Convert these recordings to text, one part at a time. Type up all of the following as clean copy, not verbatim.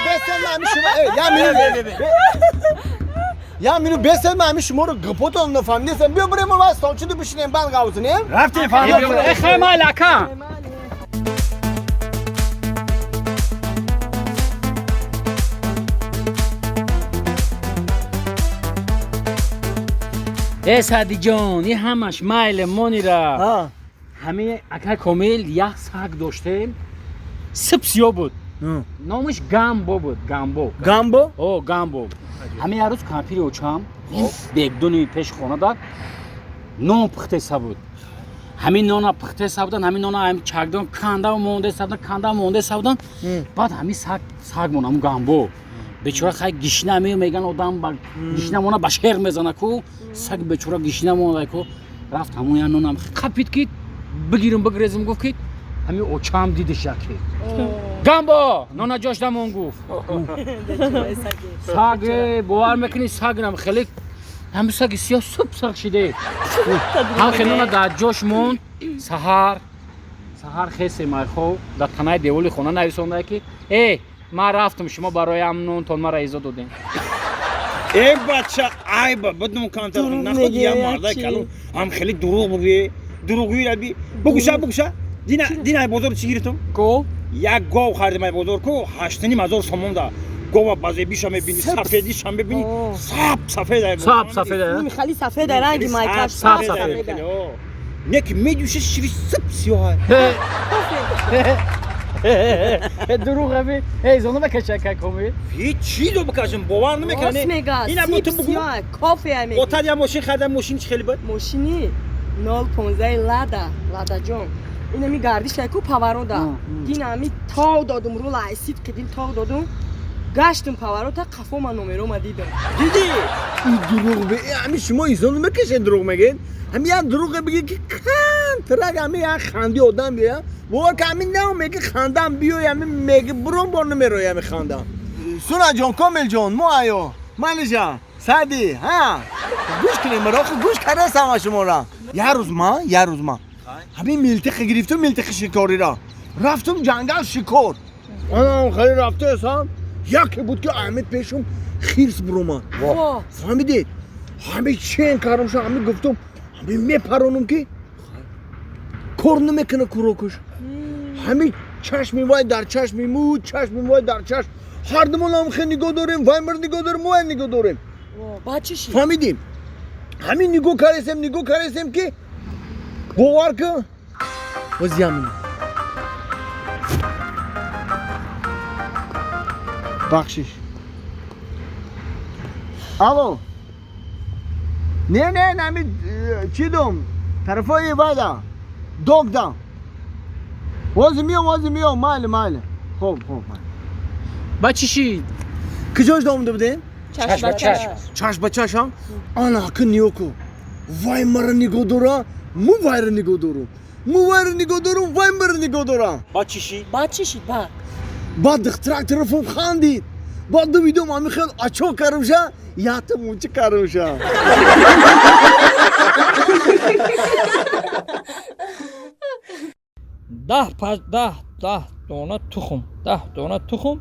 بسن شما یا منو بسن شما رو گپوتون نفهمیدم بیا بریم ما سانچو بشینیم بعد قاوزنیم رفتی فهمیدم خمالکا سعدی جان این همش مایل مونی را همه اکر کامل یک سگ داشتیم سبسیو بود نامش گامبو بود گامبو او گامبو همه هر روز کامپیر اوچام بگدونی پیش خونه داد نون پخته سبود همین نونا پخته سبودن همین نونا هم چاگدان کاندا مونده سبودن بعد همین سگ مونم گامبو بیچاره خیلی گشنه میگن آدم با گشنه مونه با شیر میزنه کو سگ بیچاره گشنه مونه کو رفت همون نونم خپید کید بگیرم بگریزم گفت کید همین اوچام دیدش یکی گامبو نونا جاش دمون گفت سگ باور میکنی سگ نم خیلی همین سگ سیاه سوپ سگ شده هم خیلی نونا در جاش مون سهار خیسی مایخو در تنهای دیولی خونه نویسونده که ما رفتم شما برای امنون تون ما رایزا دادیم ای بچه ای بدون کانتر نخود یا مرده کلو هم خیلی دروغی ربی بگوشه دینا بازار چی گیرتم کو یک گاو خریدم ای بازار کو 8,500 سوم ده گاو بازی بیشم میبینی سفیدیش هم ببینی سفید خیلی سفید رنگی مایکاش سفید نک میدوشه شوی سب سیاه دروغه بی ای زنو بکشه که کمی هیچ چی رو بکشم باور نمیکنه اینا گفتم بگو کافه همه اوتاد یا ماشین خریدم ماشین خیلی بود ماشینی 015 لادا جون اینا می گردش کو پاورو دا دینا می تاو دادم رو لایسیت کدیم تاو دادم گشتم پاورو تا قفو من نمرو ما دیدم دیدی این دروغ به همین شما ایزون میکشین دروغ میگین همین دروغ بگی که ترک همین خندی آدم بیا باور که همین نه میگه خندم بیو همین میگه برون بار نمیروی همین خندم سونا جان کامل جان مو آیو مالی جان سعدی ها گوش کنیم مراخ گوش کرده سما شما را یه روز ما همین ملتخ گرفتم ملتخ شکاری را رفتم جنگل شکار آنم خیلی رفته اسم یکی بود که احمد پیشم خیرس برومان فهمیدید همین چین کارم شد همین گفتم همین میپرونم که کار نمیکنه کوروکش همین چشمی وای در چشمی مو چشمی وای در چشم هر دمون هم خیلی نگاه داریم وای مر نگاه داریم وای نگاه داریم بچه‌شی فهمیدیم همین نگاه کردیم که باور که وزیامون بخشش الو نه همین چی دوم طرفای وایدا دوگ دا وازی میو مایل خوب بچشی کجاش دامونده بودیم؟ چشم چش ها؟ آنا که نیوکو وای مرا نگاه دارم مو وای را نگاه دارم وای مرا نگاه دارم بچشی بعد دخترک طرفم خاندید بعد دویدم همین خیلی اچو کارم شد یا تو موچه کارم شد ده دانه تخم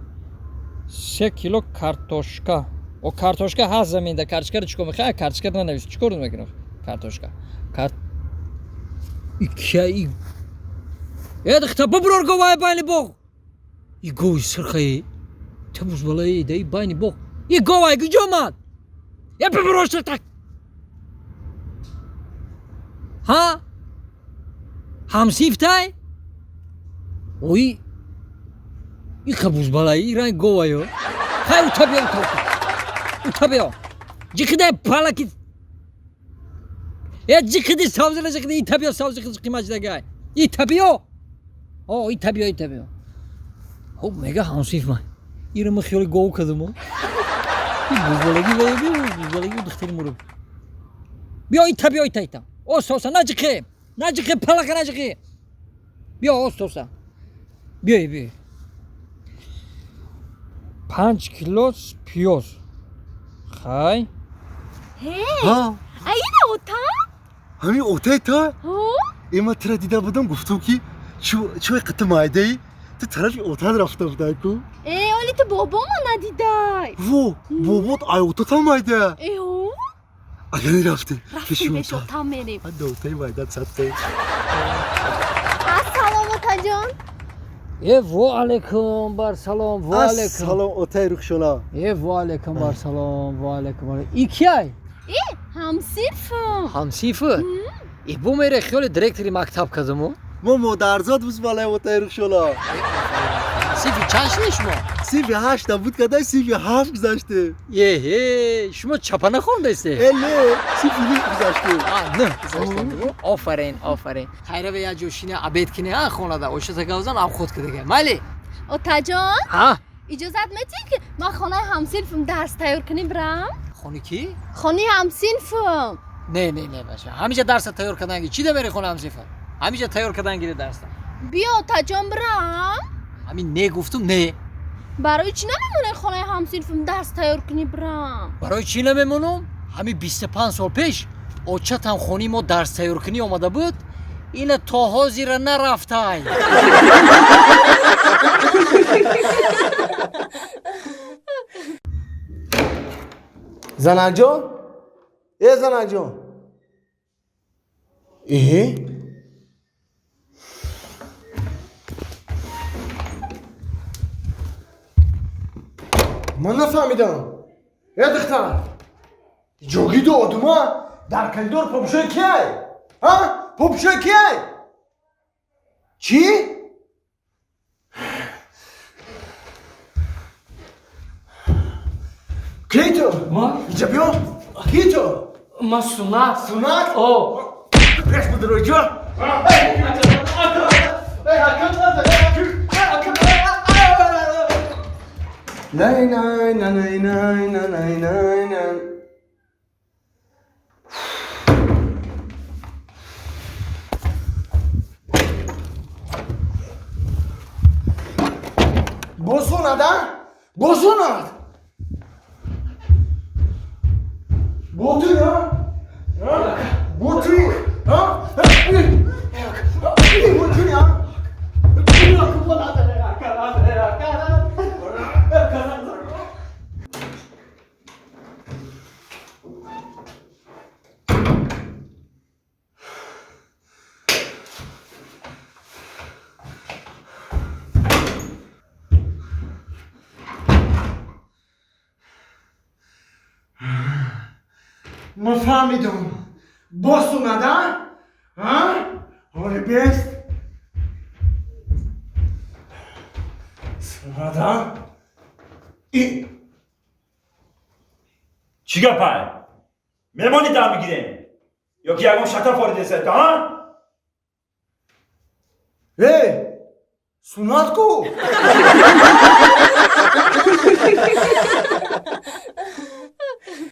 3 کیلو کارتوشکا او کارتوشکا هست زمینده کارتوشکا رو چیکار میخوای کارتوشکا رو ننویس چیکار میکنه کارتوشکا ای دختر ببرور گوای باینی بو ای گوی سرخی تبوز بالای دی باینی بو ای گوای گجومات یا ببرور سرتک ها همسیفتای اوی ای خبوز بالای ای رنگ گوایو خیلی اوتا جیخده پالاکی یا جیخده ساوزله جیخده ای تابیو ساوزله جیخده ماجده گای ای تابیو خب میگه همسیف من ایره من خیلی گو کردم ای بوزبالگی دختری مرو بیا ای تابیو او سوسا نجیخه پالاکا نجیخه بیا او سوسا بیا 5 کیلو پیاز خای ها اینه اوتا؟ همین اوتای تا؟ ایما ترا دیده بودم گفتم که چوی قطع مایده ای تو طرف اتاق رفته بودی کو؟ ولی تو بابامو ندیدای وو بابات ای اتاق هم ایده ایو اگر رفته رفتیم بهش اتاق میریم حد اتاقی وایدت سطحه السلام اتا جان و علیکم بر سلام و علیکم سلام اتاق روخ شلا و علیکم بر سلام و علیکم ای کیای همسیرفم همسیفه ای بو میره خیلی دیرکتری مکتب کدومو ما مادرزاد بس بالای اتاق روخ شلا سیفی چند شده شما سیفی 8 بود کدای سیفی 7 گذاشته شما چپانه خونده استه اله سیفی لیک گذاشته نه آفرین خیره به یا جوشینه عبید کنه خونه ده اوشه تگوزن اب خود کده مالی اتا جان ها اجازت میدی که ما خانه همسیرفم درس تیار کنیم برم خونه کی؟ خانه همسیرفم نه باشه همیشه درس تیار کردن چی ده بری خونه همسیفه همیشه تیار کردن گیره درس بیا اتا جان برم همین نه گفتم نه برای چی نمیمونه خانه همسیرفم درس تیار کنی برم برای چی نمیمونم؟ همین 25 سال پیش اوچت هم خونی ما درس تیار کنی آمده بود این تا زیر نرفته زنک جان زنک جان من نفهمیدم دختر جوگی دو آدوما در کلیدور پاپشوی کیه؟ پاپشوی کیه؟ چی؟ کی تو؟ ما اینجا بیا کی تو؟ ما سنت سونت؟ پیش بود روی جا نه بوسوند بوسوند بوتوی بوتوی نفهمیدم باس اومدن؟ آره بیست اومدن؟ چی گپه؟ میمانی دم بگیریم یا که یکم شطر فارده سرده ها؟ سونات کو